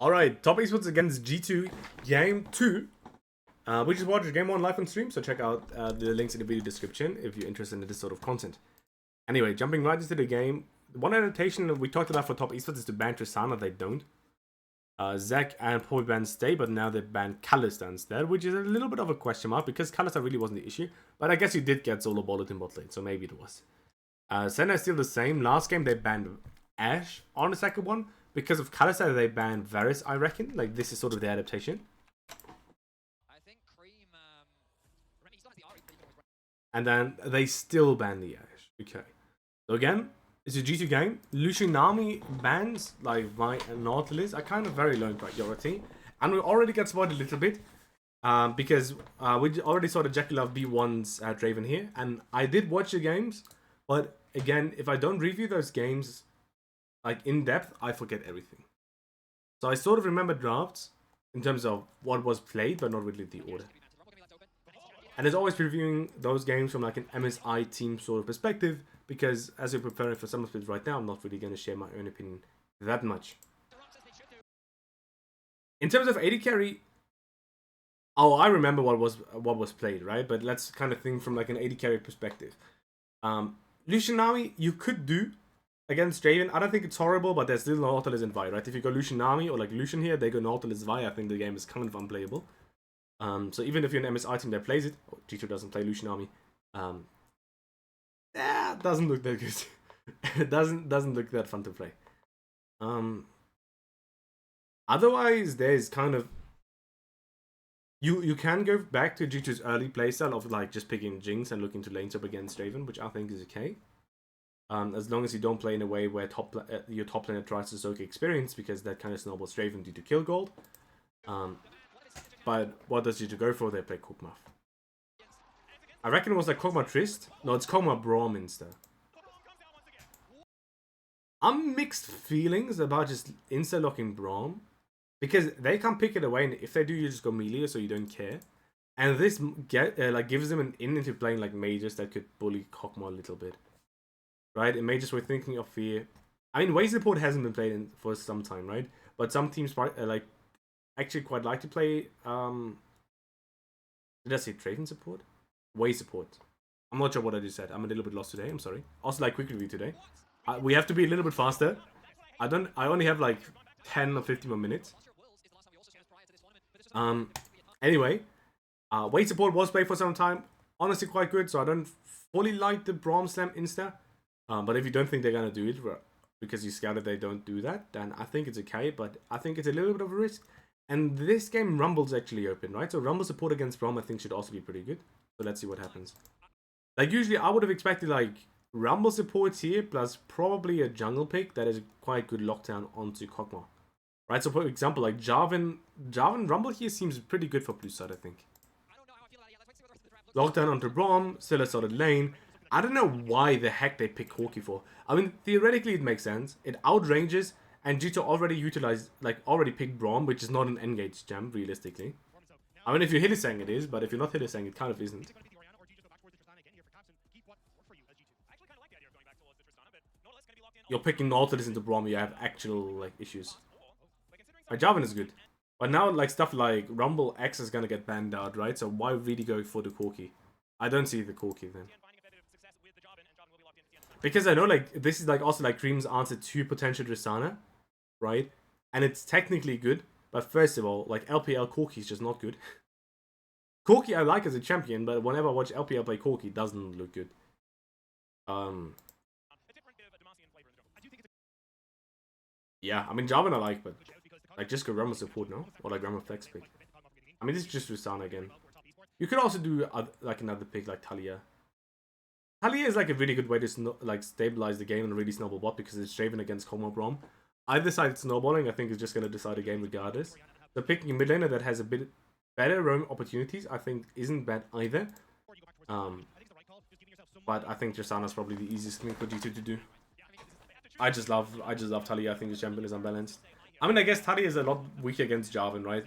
Alright, top esports against G2 game 2. We just watched game 1 live on stream, so check out the links in the video description if you're interested in this sort of content. Anyway, jumping right into the game, one adaptation that we talked about for top esports is to ban Tristana. They don't. Zach and Paul banned Stay, but now they banned Kalista instead, which is a little bit of a question mark because Kalista really wasn't the issue. But I guess you did get solo bullet in bot lane, so maybe it was. Senna is still the same. Last game they banned Ashe on the second one. Because of Kalista, they banned Varus, I reckon. Like, this is sort of the adaptation. I think Creme, and then they still ban the Ashe. Okay. So again, it's a G2 game. Lucianami bans, like, my Nautilus are kind of very low in priority. And we already got spotted a little bit. Because we already saw the Jackeylove B1's Draven here. And I did watch the games. But again, if I don't review those games like in depth, I forget everything. So I sort of remember drafts in terms of what was played, but not really the order. And as always, reviewing those games from like an MSI team sort of perspective, because as we're preparing for summer splits right now, I'm not really going to share my own opinion that much. In terms of AD carry, oh, I remember what was played, right? But let's kind of think from like an AD carry perspective. Lucianami, you could do against Draven. I don't think it's horrible, but there's still Nautilus and Vi, right? If you go Lucianami or like Lucian here, they go Nautilus Vi, I think the game is kind of unplayable. So even if you're an MSI team that plays it, G2 doesn't play Lucianami, it doesn't look that good. It doesn't look that fun to play. Otherwise, there's kind of you can go back to G2's early playstyle of like just picking Jinx and looking to lanes up against Draven, which I think is okay. As long as you don't play in a way where your top laner tries to soak experience, because that kind of snowballs Draven due to kill gold. But what does G2 go for? They play Kog'Maw. I reckon it was like Kog'Maw Trist. No, it's Kog'Maw Braum instead. I'm mixed feelings about just insta-locking Braum, because they can't pick it away, and if they do, you just go melee, so you don't care. And this gives them an in into playing like mages that could bully Kog'Maw a little bit. Right, in mages we're thinking of fear. I mean, wave support hasn't been played for some time, right? But some teams actually quite like to play. Did I say Draven support? Wave support. I'm not sure what I just said. I'm a little bit lost today. I'm sorry. Also, like quick review today. We have to be a little bit faster. I only have like 10 or 15 more minutes. Anyway, wave support was played for some time. Honestly, quite good. So I don't fully like the Braum Slam insta. But if you don't think they're going to do it because you scouted they don't do that, then I think it's okay. But I think it's a little bit of a risk. And this game, Rumble's actually open, right? So Rumble support against Braum I think should also be pretty good. So let's see what happens. Like usually I would have expected like Rumble supports here plus probably a jungle pick that is a quite good lockdown onto Kog'Maw. Right, so for example, like Jarvan Rumble here seems pretty good for blue side, I think. Lockdown onto Braum, still a solid lane. I don't know why the heck they pick Hawkeye for. I mean, theoretically it makes sense. It outranges, and G2 already picked Braum, which is not an engage gem, realistically. I mean, if you're Hillisang it is, but if you're not Hillisang it kind of isn't. You're picking Nautilus into Braum, you have actual, like, issues. Jarvan is good. But now, like, stuff like Rumble X is gonna get banned out, right? So why really go for the Corki? I don't see the Corki then. Because I know, like, this is, like, also, like, Creme's answer to potential Tristana, right? And it's technically good, but first of all, like, LPL Corki is just not good. Corki I like as a champion, but whenever I watch LPL play Corki, it doesn't look good. Yeah, I mean, Jarvan I like, but, like, just go Rumble support, no? Or, like, Rumble flex pick. I mean, this is just Tristana again. You could also do, like, another pick, like Talia. Talia is like a really good way to like stabilize the game and really snowball bot because it's Draven against Kog'Maw Braum. Either side snowballing, I think is just going to decide the game regardless. So picking a mid laner that has a bit better roam opportunities, I think isn't bad either. But I think Tristana's probably the easiest thing for G2 to do. I just love Talia. I think the champion is unbalanced. I mean, I guess Talia is a lot weaker against Jarvan, right?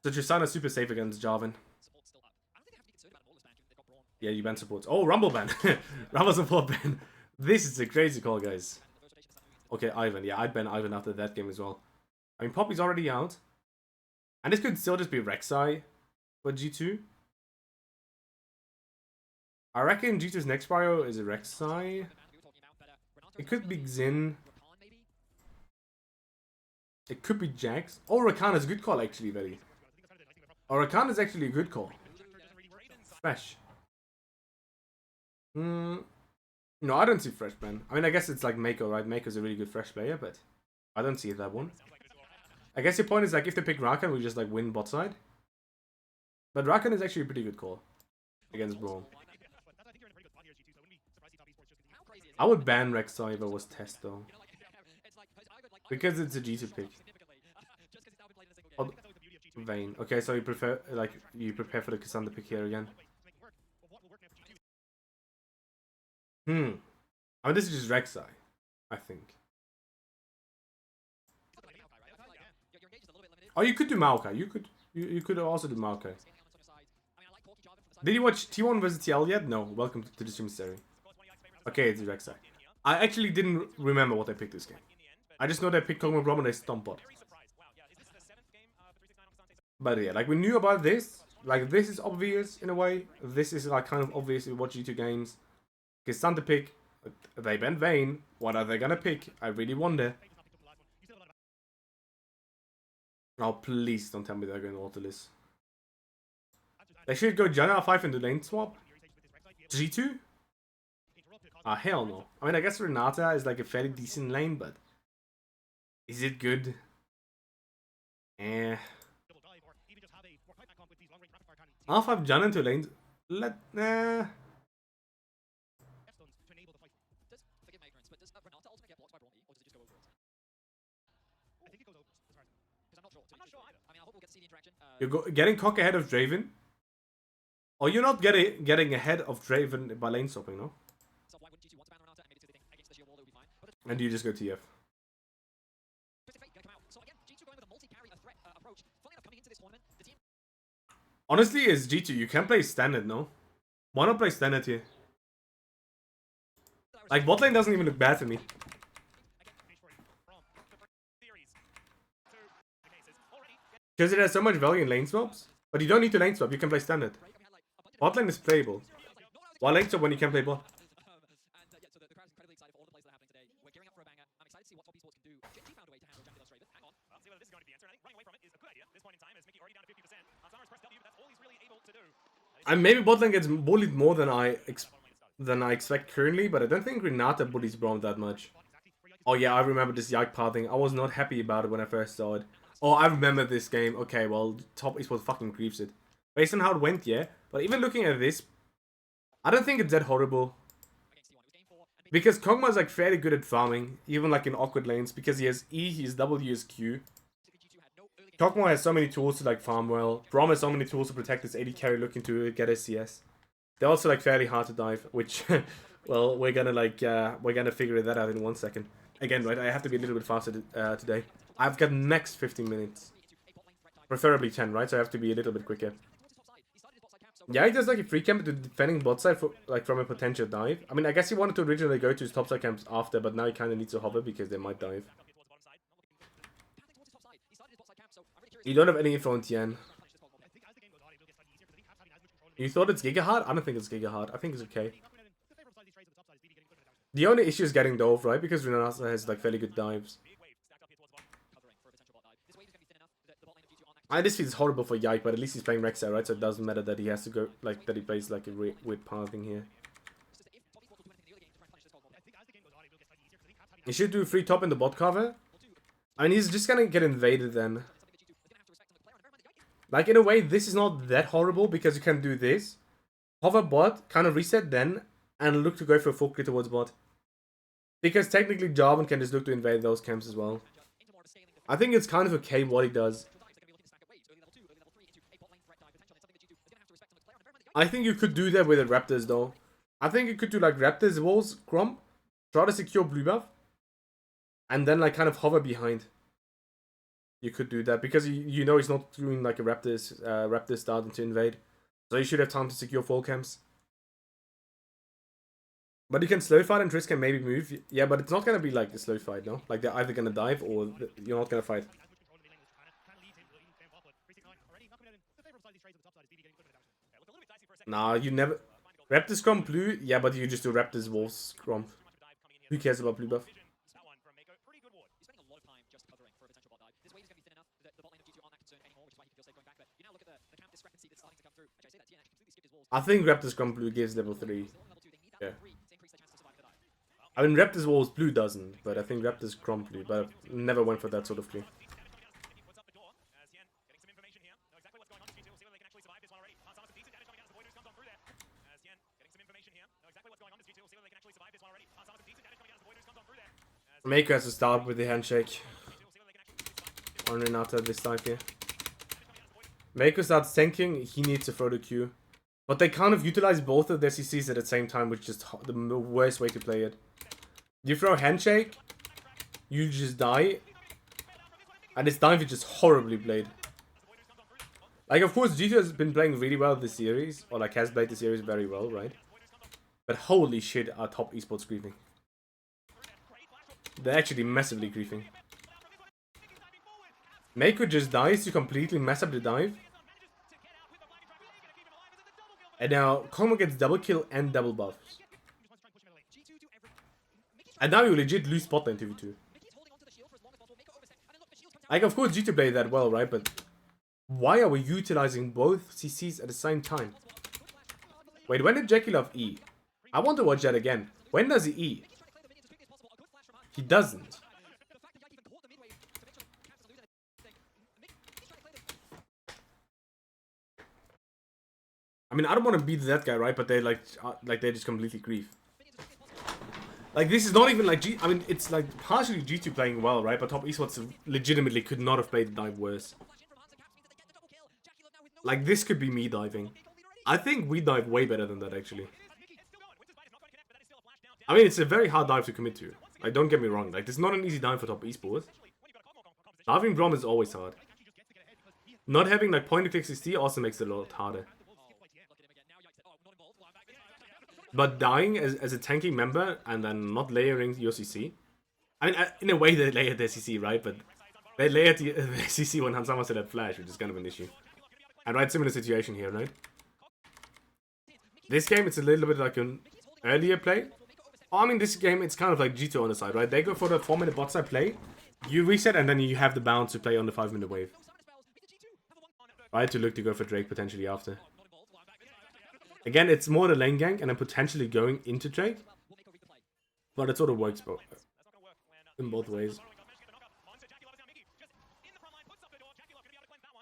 So Tristana's super safe against Jarvan. Yeah, you ban supports. Oh, Rumble ban. Rumble support ban. This is a crazy call, guys. Okay, Ivan. Yeah, I'd ban Ivan after that game as well. I mean, Poppy's already out. And this could still just be Rek'Sai for G2. I reckon G2's next prio is a Rek'Sai. It could be Xin. It could be Jax. Oh, Rakan is a good call, actually, very. Oh, Rakan is actually a good call. Fresh. No, I don't see Fresh, man. I mean, I guess it's like Meiko, right? Meiko's a really good Fresh player, but I don't see that one. I guess your point is like if they pick Rakan, we just like win bot side. But Rakan is actually a pretty good call against Braum. I would ban Rek'Sai if it was test though. Because it's a G2 pick. Oh, Vayne. Okay, so you prefer you prepare for the Cassandra pick here again. I mean, this is just Rek'Sai, I think. Oh, you could do Maokai. You could also do Maokai. Did you watch T1 vs TL yet? No. Welcome to the stream, Sari. Okay, it's Rek'Sai. I actually didn't remember what they picked this game. I just know they picked Kog'Maw Braum and they stomped bot. But yeah, like we knew about this. Like this is obvious in a way. This is like kind of obvious in what G2 games. Because Santa pick, they banned Vayne. What are they gonna pick? I really wonder. Oh, please don't tell me they're going Autoless. They should go Janna 5 into lane swap. G2? Ah, hell no. I mean, I guess Renata is like a fairly decent lane, but is it good? Eh. R5 Janna into lanes. Nah. You're getting cock ahead of Draven? Or you're not getting ahead of Draven by lane swapping, no? And you just go TF. Honestly, as G2, you can play standard, no? Why not play standard here? Like, bot lane doesn't even look bad to me. Because it has so much value in lane swaps. But you don't need to lane swap, you can play standard. Bot lane is playable. Why lane swap when you can play bot? And maybe bot lane gets bullied more than I expect currently, but I don't think Renata bullies Braum that much. Oh yeah, I remember this Yike pathing. I was not happy about it when I first saw it. Oh, I remember this game. Okay, well, top esports fucking creeps it. Based on how it went, yeah. But even looking at this, I don't think it's that horrible. Because Kog'Maw is like fairly good at farming, even like in awkward lanes, because he has E, he has W, he has Q. Kog'Maw has so many tools to like farm well. Braum has so many tools to protect his AD carry looking to get his CS. They're also like fairly hard to dive, which, well, we're gonna figure that out in 1 second. Again, right, I have to be a little bit faster today. I've got next 15 minutes. Preferably 10, right? So I have to be a little bit quicker. Yeah, he does like a free camp to defending bot side for, like from a potential dive. I mean, I guess he wanted to originally go to his top side camps after, but now he kind of needs to hover because they might dive. You don't have any info on Tian. You thought it's Giga hard? I don't think it's Giga hard. I think it's okay. The only issue is getting dove, right? Because Renata has like fairly good dives. This feels horrible for Yike, but at least he's playing Rek'Sai, right? So it doesn't matter that he has to go, like, that he plays like a weird pathing here. He should do free top in the bot cover. I mean, he's just gonna get invaded then. Like, in a way, this is not that horrible because you can do this. Hover bot, kind of reset then, and look to go for a full crit towards bot. Because technically Jarvan can just look to invade those camps as well. I think it's kind of okay what he does. I think you could do that with the Raptors though. I think you could do like Raptors, walls, Creme, try to secure blue buff, and then like kind of hover behind. You could do that because you know he's not doing like a Raptors starting to invade. So you should have time to secure full camps. But you can slow fight and Triss can maybe move. Yeah, but it's not gonna be like a slow fight, no? Like they're either gonna dive or you're not gonna fight. Nah, you never... Raptor Scrum blue? Yeah, but you just do Raptor's Wolf Scrum. Who cares about blue buff? I think Raptor's Scrum blue gives level 3. Yeah. I mean, Raptor's Wolves blue doesn't, but I think Raptor's Scrum blue, but I never went for that sort of blue. Meiko has to start with the handshake on Renata this time here. Meiko starts tanking, he needs to throw the Q. But they kind of utilize both of their CCs at the same time, which is the worst way to play it. You throw handshake, you just die, and this dive is just horribly played. Like, of course, G2 has been playing really well this series, or like has played the series very well, right? But holy shit, our top esports griefing. They're actually massively griefing. Meiko just dies to completely mess up the dive. And now Como gets double kill and double buffs. And now you legit lose spot lane 2v2. Like, of course G2 played that well, right? But why are we utilizing both CCs at the same time? Wait, when did Jackeylove E? I want to watch that again. When does he E? He doesn't. I mean, I don't want to beat that guy, right? But they like they just completely grief. Like, this is not even like I mean, it's like partially G2 playing well, right? But top esports legitimately could not have played the dive worse. Like, this could be me diving. I think we dive way better than that, actually. I mean, it's a very hard dive to commit to. Like, don't get me wrong. Like, this is not an easy dive for top esports. Diving Brom is always hard. Not having like point and click 60 also makes it a lot harder. But dying as a tanking member and then not layering your CC. I mean, in a way they layered their CC, right? But they layered the CC when Hansama said that flash, which is kind of an issue. And right, similar situation here, right? This game, it's a little bit like an earlier play. Oh, I mean, this game, it's kind of like G2 on the side, right? They go for the 4-minute bot side play. You reset and then you have the bounce to play on the 5-minute wave. Right, to look to go for Drake potentially after. Again, it's more the lane gank and then potentially going into Drake. But it sort of works both in both ways.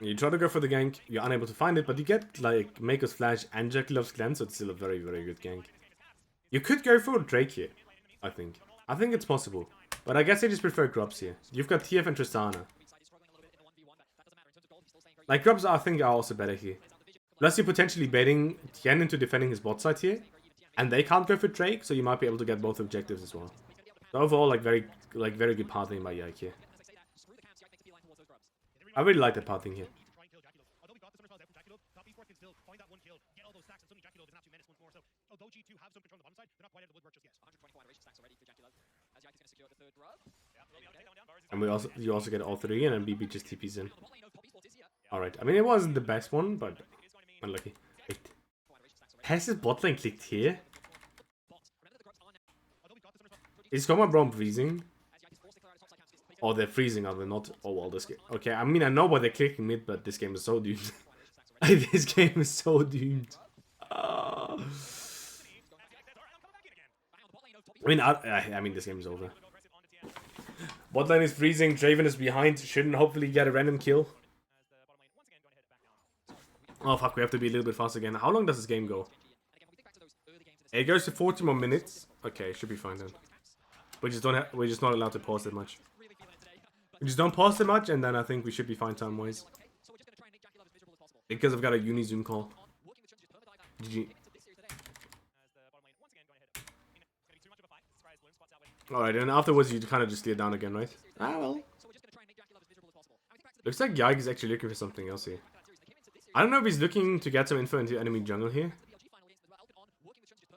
You try to go for the gank, you're unable to find it, but you get like Meiko's flash and Jackeylove's cleanse, so it's still a very, very good gank. You could go for Drake here, I think. I think it's possible. But I guess I just prefer Grubs here. You've got TF and Tristana. Like, Grubs, I think, are also better here. Plus, you're potentially baiting Tian into defending his bot side here. And they can't go for Drake, so you might be able to get both objectives as well. So overall, like very good pathing by Yike here. I really like that pathing here. And you also get all three, and then BB just TPs in. Alright, I mean, it wasn't the best one, but unlucky. Wait. Has his bot lane clicked here? Is Comma Brown freezing? Oh, they're freezing, are they not? Oh, well, this game. Okay, I mean, I know why they're clicking mid, but this game is so doomed. This game is so doomed. I mean, this game is over. Bot lane is freezing, Draven is behind, shouldn't hopefully get a random kill. Oh fuck, we have to be a little bit fast again. How long does this game go? It goes to 40 more minutes. Okay, should be fine then. We're just not allowed to pause that much. We just don't pause that much, and then I think we should be fine time-wise. Because I've got a uni Zoom call. GG. Alright, and afterwards you kind of just steer down again, right? Ah, well. Looks like Yike is actually looking for something else here. I don't know if he's looking to get some info into enemy jungle here.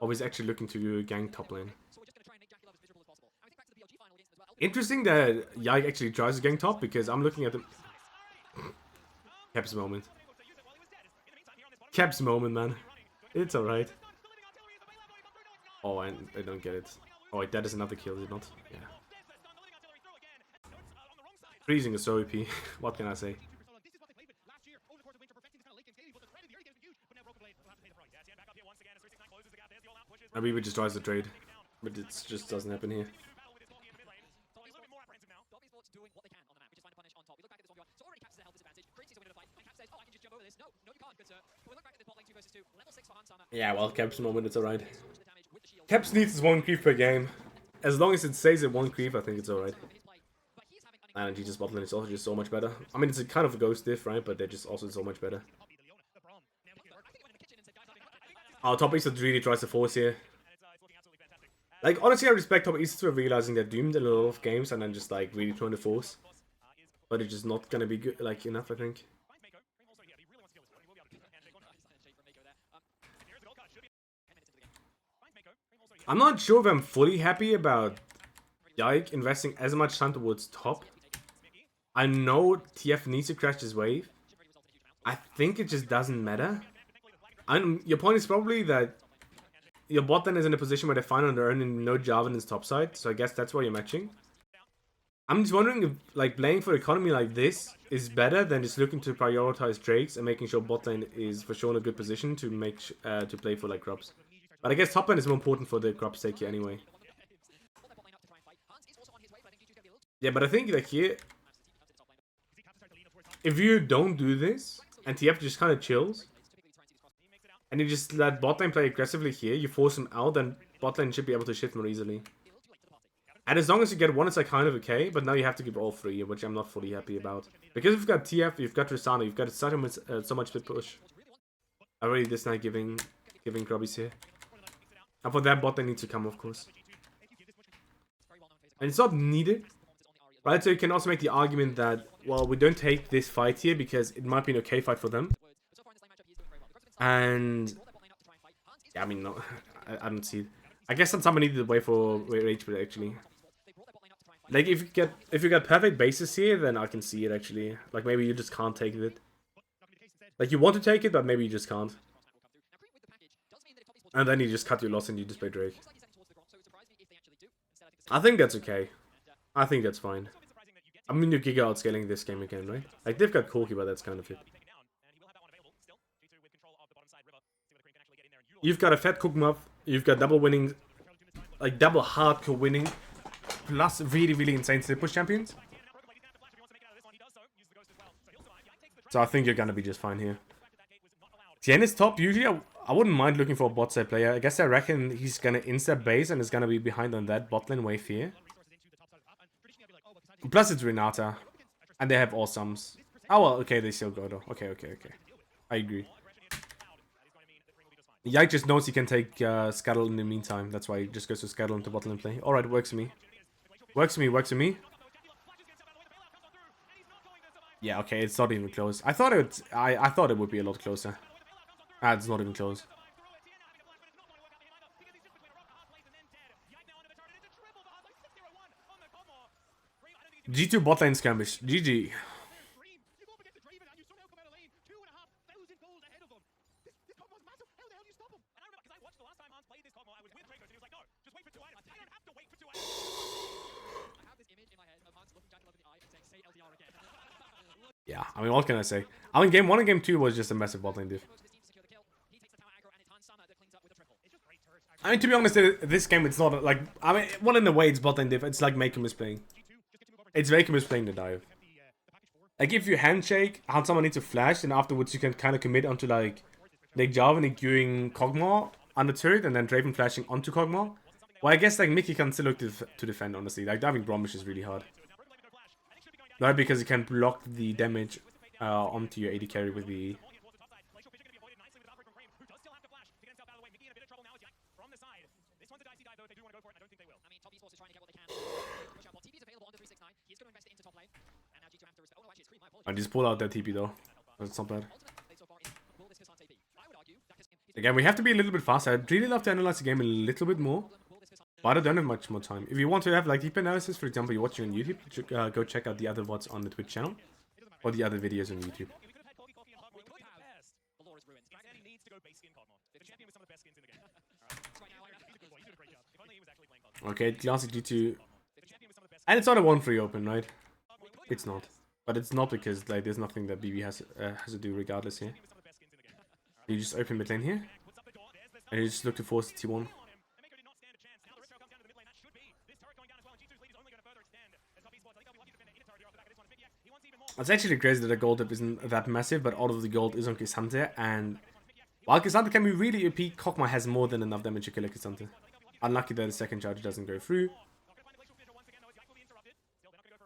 Or he's actually looking to gank top lane. Interesting that Yike actually tries to gank top, because I'm looking at the... Caps moment. Caps moment, man. It's alright. Oh, and I don't get it. Oh wait, that is another kill, is it not? Yeah. Freezing is so OP. What can I say? Maybe we just tries the trade, but it just doesn't happen here. Yeah, well, Cap's moment, it's alright. Caps needs his 1 creep per game. As long as it stays at 1 creep, I think it's alright. And GG's bot lane is also just so much better. I mean, it's a kind of a ghost diff, right? But they're just also so much better. Our top East really tries to force here. Like, honestly, I respect top East for realizing they're doomed in a lot of games and then just, like, really trying to force. But it's just not gonna be good, like, enough, I think. I'm not sure if I'm fully happy about Yike investing as much time towards top. I know TF needs to crash this wave. I think it just doesn't matter. Your point is probably that your bot then is in a position where they're fine on their own and no Jarvan is topside, so I guess that's why you're matching. I'm just wondering if, like, playing for economy like this is better than just looking to prioritize Drakes and making sure bot lane is for sure in a good position to make to play for, like, crops. But I guess top lane is more important for the crop sake here anyway. Yeah, but I think, like, here, if you don't do this, and TF just kind of chills, and you just let bot lane play aggressively here, you force him out, then bot lane should be able to shift more easily. And as long as you get one, it's like kind of okay, but now you have to give all 3, which I'm not fully happy about. Because you've got TF, you've got Tristana, you've got so much split push. I really dislike giving grubbies here. And for that, bot lane needs to come, of course. And it's not needed. Right, so you can also make the argument that, well, we don't take this fight here because it might be an okay fight for them. And yeah, I mean, no, I don't see it. I guess that someone needed to wait for rage split actually. Like if you get perfect bases here, then I can see it actually. Like maybe you just can't take it. Like you want to take it, but maybe you just can't. And then you just cut your loss and you just play Drake. I think that's okay. I think that's fine. I mean, you're Giga outscaling this game again, right? Like, they've got Corki, but that's kind of it. You've got a fat Cookmuff, you've got double winning, like double hardcore winning, plus really, really insane split push champions. So I think you're gonna be just fine here. Tian is top. Usually, I wouldn't mind looking for a bot side player. I guess I reckon he's gonna insta base and is gonna be behind on that bot lane wave here. Plus it's Renata. And they have awesomes. Oh well, okay, they still go though. Okay. I agree. Yike just knows he can take Scuttle in the meantime. That's why he just goes to Scuttle into bot lane play. Alright, works for me. Works for me. Yeah, okay, it's not even close. I thought it would be a lot closer. Ah, it's not even close. G2 bot lane skirmish. GG. Yeah, I mean, what can I say? I mean, game 1 and game 2 was just a massive bot lane diff. I mean, to be honest, this game, it's not like... I mean, well, in a way, it's bot lane diff. It's like Meiko misplaying. It's Meiko misplaying the dive. Like, if you handshake, how someone needs to flash, and afterwards you can kind of commit onto, like Jarvan queuing Kog'Maw on the turret, and then Draven flashing onto Kog'Maw. Well, I guess, like, Mikyx can still look to defend, honestly. Like, diving Bromwich is really hard. Not because you can block the damage onto your AD carry with the... I just pull out that TP though. That's not bad. Again, we have to be a little bit faster. I'd really love to analyze the game a little bit more. But I don't have much more time. If you want to have like deep analysis, for example, you're watching on YouTube, go check out the other VODs on the Twitch channel. Or the other videos on YouTube. Okay, classic G2. And it's not a 1-3 open, right? It's not. But it's not because like there's nothing that BB has to do regardless here. You just open mid lane here. And you just look to force T1. It's actually crazy that the gold dip isn't that massive, but all of the gold is on K'Sante, and while K'Sante can be really OP, Kokma has more than enough damage to kill a K'Sante. Unlucky that the second charge doesn't go through.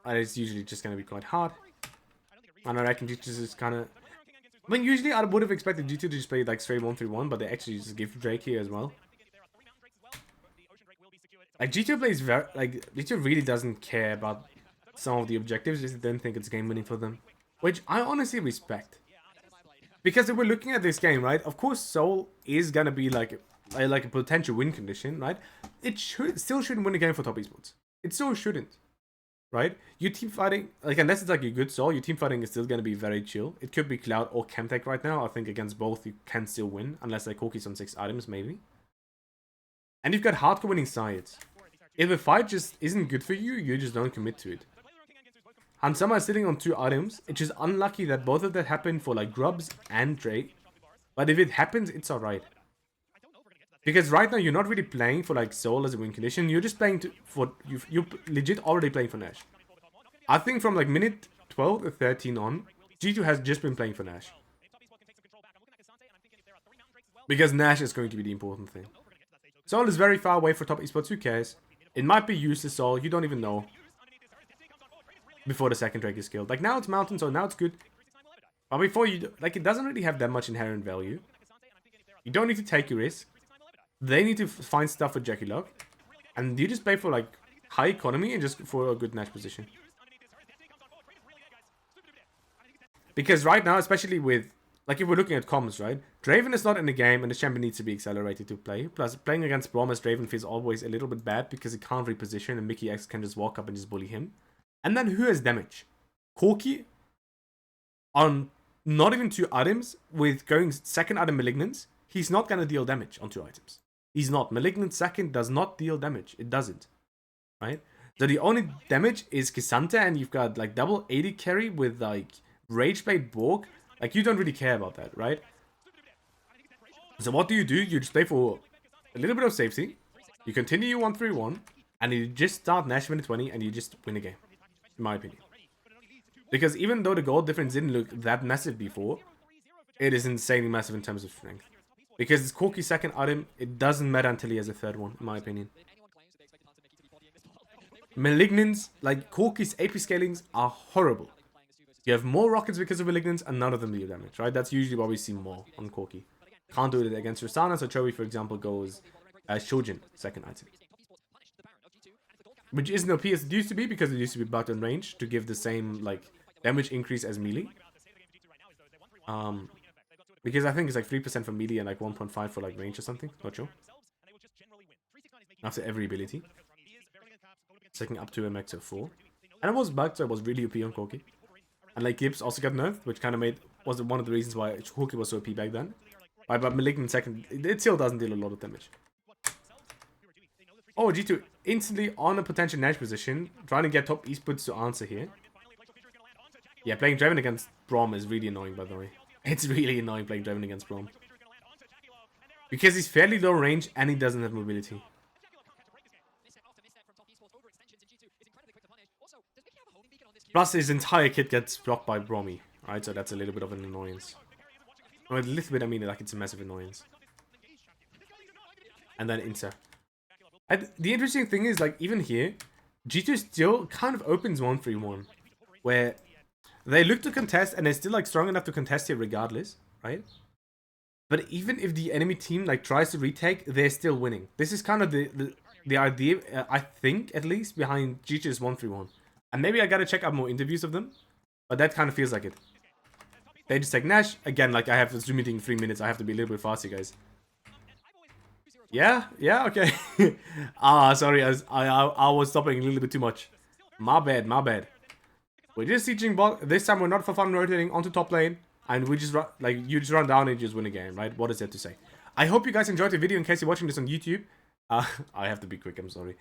And it's usually just going to be quite hard. And I reckon G2 is kind of... I mean, usually I would have expected G2 to just play like straight 1-3-1, but they actually just give Drake here as well. Like G2 plays very... Like, G2 really doesn't care about some of the objectives, just don't think it's game winning for them. Which I honestly respect. Because if we're looking at this game, right, of course Seoul is going to be like a potential win condition, right? It still shouldn't win a game for top esports. It still shouldn't. Right? Your team fighting, like, unless it's like a good Seoul, your team fighting is still going to be very chill. It could be Cloud or Chemtech right now. I think against both you can still win, unless like Corki's on 6 items, maybe. And you've got hardcore winning sides. If the fight just isn't good for you, you just don't commit to it. Hansama is sitting on 2 items. It's just unlucky that both of that happened for like Grubs and Drake. But if it happens, it's alright. Because right now you're not really playing for like Seoul as a win condition. You're just playing for you're legit already playing for Nash. I think from like minute 12 or 13 on, G2 has just been playing for Nash. Because Nash is going to be the important thing. Seoul is very far away for top esports. Who cares? It might be useless Seoul. You don't even know. Before the second Drake is killed. Like now it's Mountain, so now it's good. But before you, like, it doesn't really have that much inherent value. You don't need to take your risk. They need to find stuff for Jackeylove. And you just play for like high economy and just for a good Nash position. Because right now, especially with, like if we're looking at comms, right? Draven is not in the game and the champion needs to be accelerated to play. Plus, playing against Braum as Draven feels always a little bit bad because he can't reposition and Mikyx can just walk up and just bully him. And then who has damage? Corki on not even 2 items with going second item Malignance. He's not going to deal damage on 2 items. He's not. Malignant second does not deal damage. It doesn't. Right? So the only damage is K'Sante and you've got like double 80 carry with like Rageblade Borg. Like you don't really care about that, right? So what do? You just play for a little bit of safety. You continue 1-3-1 and you just start Nash minute 20 and you just win a game. In my opinion. Because even though the gold difference didn't look that massive before, it is insanely massive in terms of strength. Because it's Corki's second item, it doesn't matter until he has a third one, in my opinion. Malignants, like Corki's AP scalings, are horrible. You have more rockets because of Malignants and none of them deal damage, right? That's usually what we see more on Corki. Can't do it against Rosana, so Chovy, for example, goes Shojin, second item. Which isn't OP as it used to be because it used to be bugged on range to give the same like damage increase as melee. Because I think it's like 3% for melee and like 1.5 for like range or something. Not sure. After every ability. Second up to a max of 4. And it was bugged, so it was really OP on Corki. And like Gibbs also got nerfed, which kind of was one of the reasons why Corki was so OP back then. But Malignant second, it still doesn't deal a lot of damage. Oh, G2 instantly on a potential Nash position, trying to get top esports to answer here. Yeah, playing Draven against Braum is really annoying, by the way. It's really annoying playing Draven against Braum. Because he's fairly low range and he doesn't have mobility. Plus his entire kit gets blocked by Brommy, right? So that's a little bit of an annoyance. Or a little bit, I mean, like it's a massive annoyance. And then Inter. And the interesting thing is, like, even here, G2 still kind of opens 1-3-1. Where they look to contest, and they're still, like, strong enough to contest here regardless, right? But even if the enemy team, like, tries to retake, they're still winning. This is kind of the idea, I think, at least, behind G2's 1-3-1. And maybe I gotta check out more interviews of them. But that kind of feels like it. They just take Nash. Again, like, I have a Zoom meeting in 3 minutes. I have to be a little bit faster, guys. Yeah, okay. Sorry, I was stopping a little bit too much. My bad. We're just sieging bot. This time we're not for fun rotating onto top lane. And we just run, like, you just run down and you just win a game, right? What is there to say? I hope you guys enjoyed the video in case you're watching this on YouTube. I have to be quick, I'm sorry.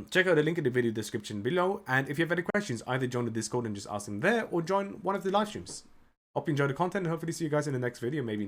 Check out the link in the video description below. And if you have any questions, either join the Discord and just ask them there, or join one of the live streams. Hope you enjoyed the content, and hopefully see you guys in the next video, maybe